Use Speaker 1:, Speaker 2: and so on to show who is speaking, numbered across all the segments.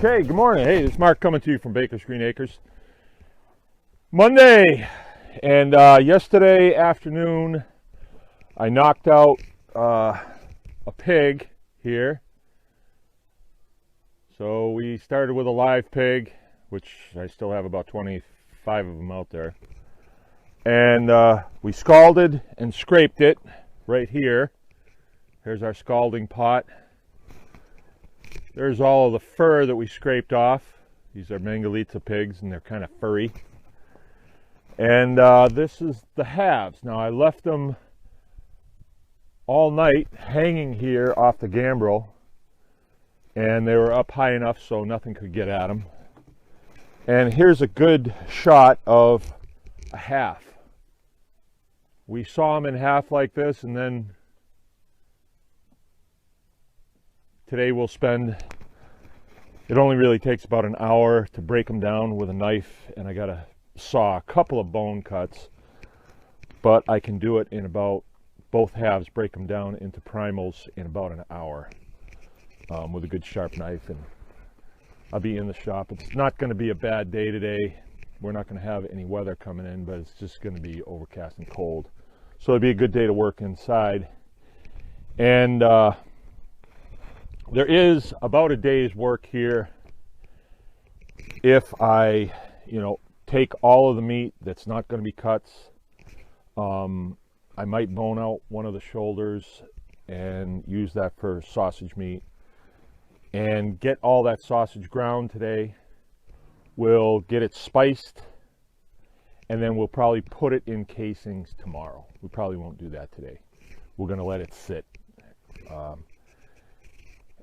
Speaker 1: Okay, good morning. Hey, this is Mark coming to you from Baker's Green Acres. Monday, and yesterday afternoon I knocked out a pig here. So we started with a live pig, which I still have about 25 of them out there. And we scalded and scraped it right here. Here's our scalding pot. There's all of the fur that we scraped off. These are Mangalitsa pigs and they're kind of furry. And this is the halves. Now I left them all night hanging here off the gambrel, and they were up high enough so nothing could get at them. And here's a good shot of a half. We saw them in half like this, and then today we'll spend, it only really takes about an hour to break them down with a knife, and I gotta saw a couple of bone cuts, but I can do it in about, both halves, break them down into primals in about an hour with a good sharp knife. And I'll be in the shop. It's not going to be a bad day today. We're not going to have any weather coming in, but it's just going to be overcast and cold. So it'll be a good day to work inside. And there is about a day's work here if I, take all of the meat that's not going to be cuts. I might bone out one of the shoulders and use that for sausage meat and get all that sausage ground today. We'll get it spiced, and then we'll probably put it in casings tomorrow. We probably won't do that today. We're going to let it sit.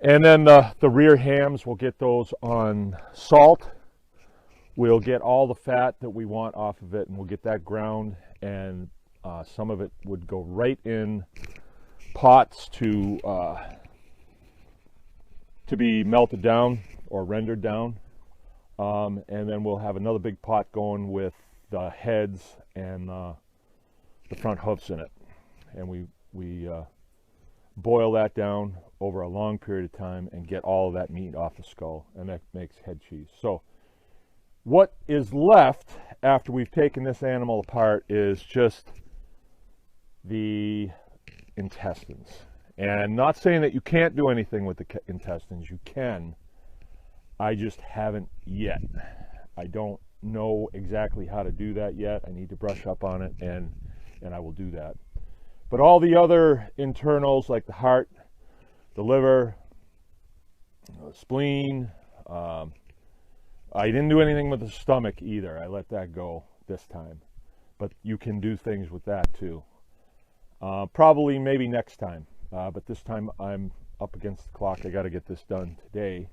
Speaker 1: And then the rear hams, we'll get those on salt. We'll get all the fat that we want off of it, and we'll get that ground, and some of it would go right in pots to be melted down or rendered down. And then we'll have another big pot going with the heads and the front hoofs in it. And we boil that down over a long period of time and get all of that meat off the skull, and that makes head cheese. So what is left after we've taken this animal apart is just the intestines. And not saying that you can't do anything with the intestines, you can. I just haven't yet. I don't know exactly how to do that yet. I need to brush up on it, and I will do that. But all the other internals, like the heart, the liver, the spleen, I didn't do anything with the stomach either. I let that go this time. But you can do things with that too. Probably maybe next time. But this time I'm up against the clock. I got to get this done today.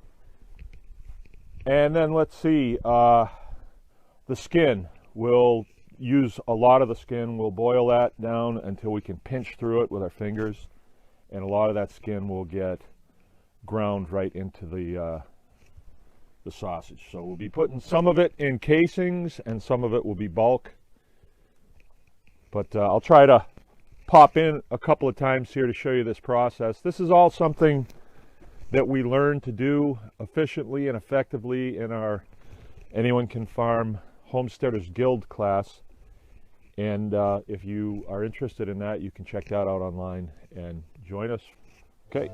Speaker 1: And then let's see. The skin. We'll use a lot of the skin. We'll boil that down until we can pinch through it with our fingers. And a lot of that skin will get ground right into the sausage. So we'll be putting some of it in casings and some of it will be bulk. But I'll try to pop in a couple of times here to show you this process. This is all something that we learn to do efficiently and effectively in our Anyone Can Farm Homesteaders Guild class. And if you are interested in that, you can check that out online and join us. Okay.